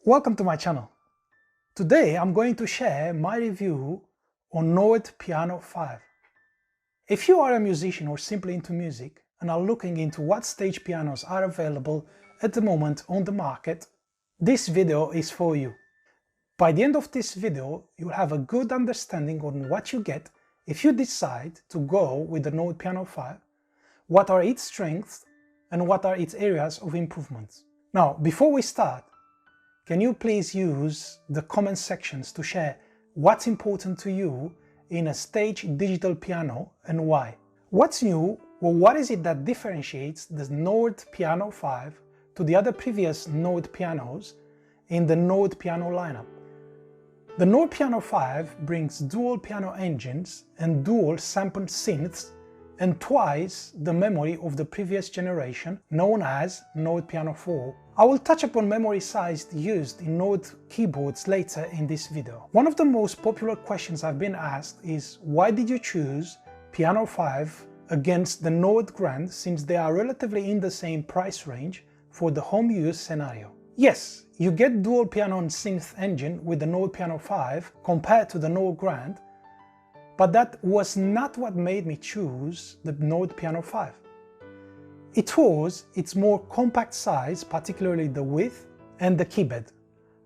Welcome to my channel. Today I'm going to share my review on Nord Piano 5. If you are a musician or simply into music and are looking into what stage pianos are available at the moment on the market, this video is for you. By the end of this video, you'll have a good understanding on what you get if you decide to go with the Nord Piano 5, what are its strengths and what are its areas of improvements. Now, before we start, can you please use the comment sections to share what's important to you in a stage digital piano and why? What's new, or what is it that differentiates the Nord Piano 5 to the other previous Nord pianos in the Nord Piano lineup? The Nord Piano 5 brings dual piano engines and dual sampled synths and twice the memory of the previous generation, known as Nord Piano 4. I will touch upon memory size used in Nord keyboards later in this video. One of the most popular questions I've been asked is, why did you choose Piano 5 against the Nord Grand, since they are relatively in the same price range for the home use scenario? Yes, you get dual piano and synth engine with the Nord Piano 5 compared to the Nord Grand, but that was not what made me choose the Nord Piano 5. It was its more compact size, particularly the width and the keybed.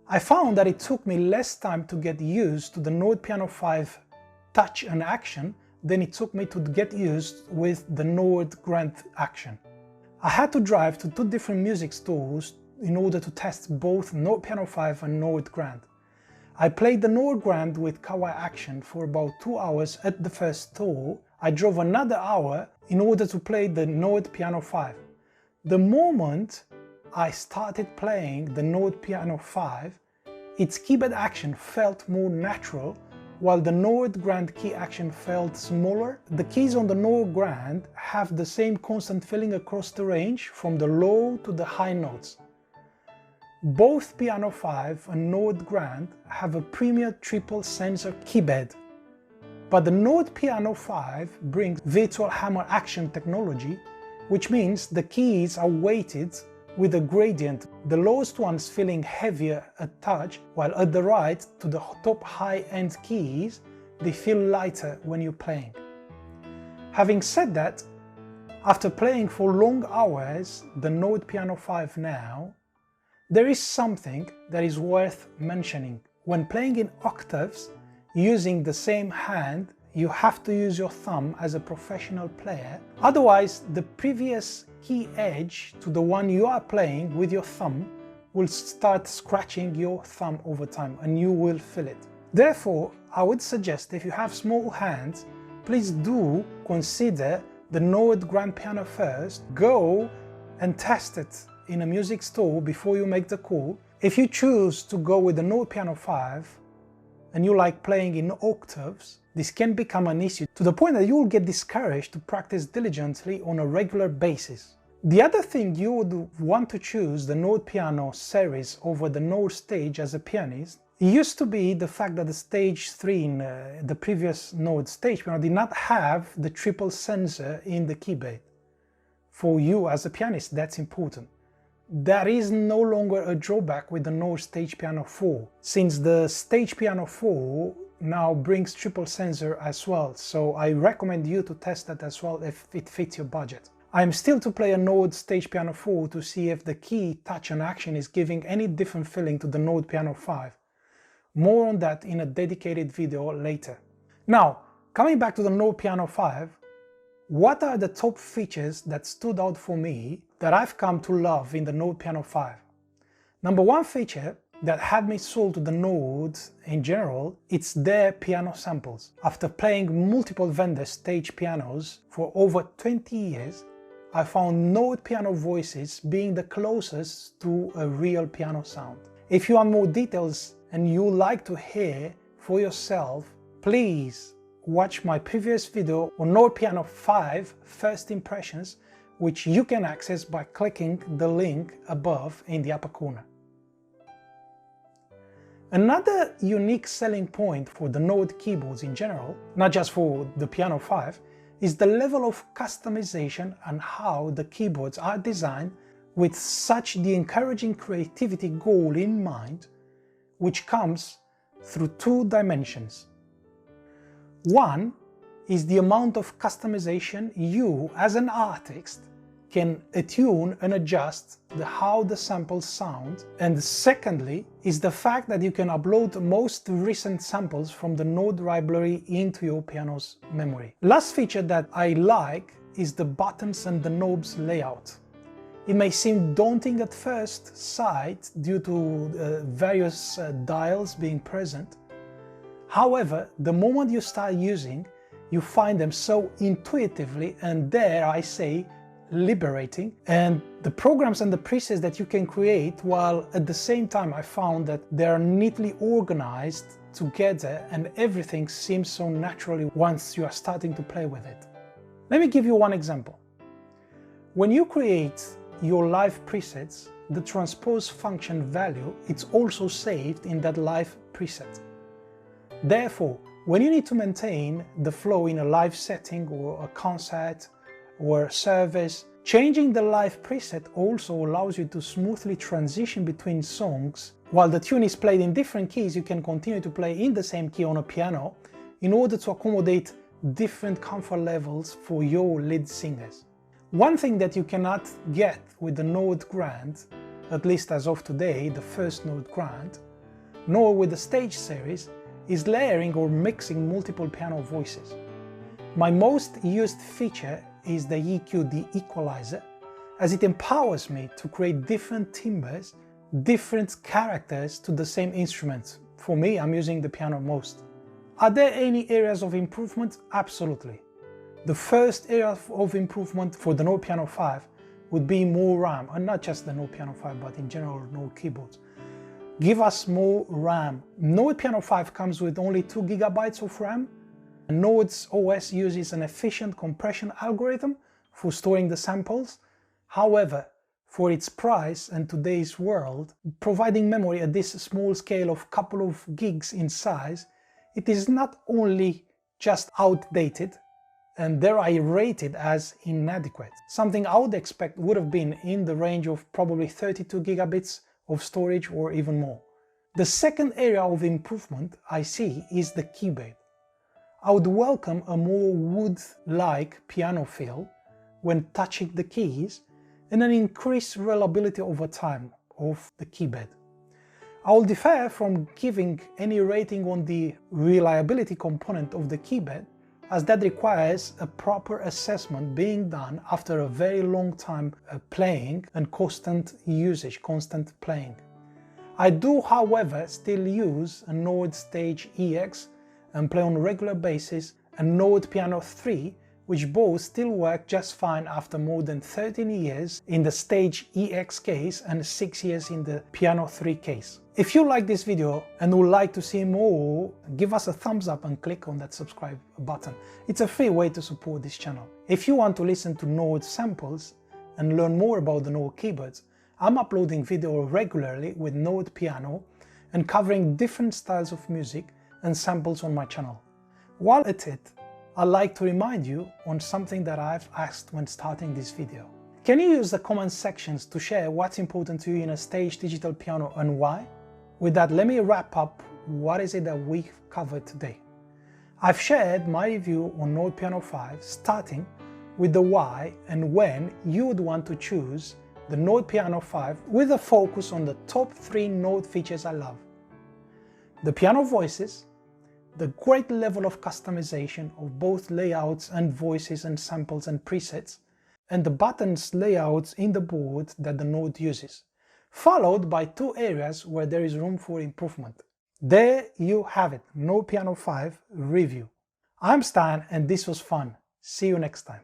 I found that it took me less time to get used to the Nord Piano 5 touch and action than it took me to get used with the Nord Grand action. I had to drive to two different music stores in order to test both Nord Piano 5 and Nord Grand. I played the Nord Grand with Kawaii action for about 2 hours at the first store. I drove another hour in order to play the Nord Piano 5. The moment I started playing the Nord Piano 5, its keybed action felt more natural, while the Nord Grand key action felt smaller. The keys on the Nord Grand have the same constant feeling across the range from the low to the high notes. Both Piano 5 and Nord Grand have a premier triple sensor keybed, but the Nord Piano 5 brings virtual hammer action technology, which means the keys are weighted with a gradient, the lowest ones feeling heavier at touch, while at the right to the top high-end keys, they feel lighter when you're playing. Having said that, after playing for long hours the Nord Piano 5 now, there is something that is worth mentioning. When playing in octaves, using the same hand, you have to use your thumb as a professional player. Otherwise, the previous key edge to the one you are playing with your thumb will start scratching your thumb over time and you will feel it. Therefore, I would suggest, if you have small hands, please do consider the Nord Grand Piano first. Go and test it in a music store before you make the call. If you choose to go with the Nord Piano 5 and you like playing in octaves, this can become an issue to the point that you will get discouraged to practice diligently on a regular basis. The other thing you would want to choose the Nord Piano series over the Nord stage as a pianist, it used to be the fact that the stage 3 in the previous Nord stage piano did not have the triple sensor in the keybed. For you as a pianist, that's important. That is no longer a drawback with the Nord Stage Piano 4, since the Stage Piano 4 now brings triple sensor as well, so I recommend you to test that as well if it fits your budget. I am still to play a Nord Stage Piano 4 to see if the key, touch and action is giving any different feeling to the Nord Piano 5. More on that in a dedicated video later. Now, coming back to the Nord Piano 5, what are the top features that stood out for me that I've come to love in the Nord Piano 5? Number one feature that had me sold to the Nord in general, it's their piano samples. After playing multiple vendor stage pianos for over 20 years, I found Nord Piano voices being the closest to a real piano sound. If you want more details and you like to hear for yourself, please watch my previous video on Nord Piano 5 first impressions, which you can access by clicking the link above in the upper corner. Another unique selling point for the Nord keyboards in general, not just for the Piano 5, is the level of customization and how the keyboards are designed with such the encouraging creativity goal in mind, which comes through two dimensions. One is the amount of customization you, as an artist, can attune and adjust how the samples sound, and secondly is the fact that you can upload most recent samples from the node library into your piano's memory. Last feature that I like is the buttons and the knobs layout. It may seem daunting at first sight due to various dials being present. However, the moment you start using, you find them so intuitively and, dare I say, liberating, and the programs and the presets that you can create, while at the same time I found that they are neatly organized together and everything seems so naturally once you are starting to play with it. Let me give you one example. When you create your live presets, the transpose function value, it's also saved in that live preset. Therefore, when you need to maintain the flow in a live setting or a concert or service, changing the live preset also allows you to smoothly transition between songs. While the tune is played in different keys, you can continue to play in the same key on a piano in order to accommodate different comfort levels for your lead singers. One thing that you cannot get with the Node Grand, at least as of today, the first Node Grand, nor with the Stage series, is layering or mixing multiple piano voices. My most used feature is the EQ, the equalizer, as it empowers me to create different timbres, different characters to the same instrument. For me, I'm using the piano most. Are there any areas of improvement? Absolutely. The first area of improvement for the Node Piano 5 would be more RAM, and not just the Node Piano 5, but in general Node keyboards. Give us more RAM. Node Piano 5 comes with only 2 GB of RAM. Node's OS uses an efficient compression algorithm for storing the samples. However, for its price and today's world, providing memory at this small scale of couple of gigs in size, it is not only just outdated, and there I rate it as inadequate. Something I would expect would have been in the range of probably 32 gigabits of storage or even more. The second area of improvement I see is the keyboard. I would welcome a more wood-like piano feel when touching the keys and an increased reliability over time of the keyboard. I will defer from giving any rating on the reliability component of the keyboard, as that requires a proper assessment being done after a very long time playing and constant usage, constant playing. I do, however, still use a Node Stage EX and play on a regular basis, and Node Piano 3, which both still work just fine after more than 13 years in the Stage EX case and 6 years in the Piano 3 case. If you like this video and would like to see more, give us a thumbs up and click on that subscribe button. It's a free way to support this channel. If you want to listen to Node samples and learn more about the Node keyboards, I'm uploading video regularly with Node Piano and covering different styles of music and samples on my channel. While at it, I'd like to remind you on something that I've asked when starting this video. Can you use the comment sections to share what's important to you in a Stage digital piano and why? With that, let me wrap up what is it that we've covered today. I've shared my review on Node Piano 5, starting with the why and when you would want to choose the Node Piano 5 with a focus on the top 3 Node features I love. The piano voices, the great level of customization of both layouts and voices and samples and presets, and the buttons layouts in the board that the Node uses, followed by 2 areas where there is room for improvement. There you have it, Node Piano 5 review. I'm Stan and this was fun. See you next time.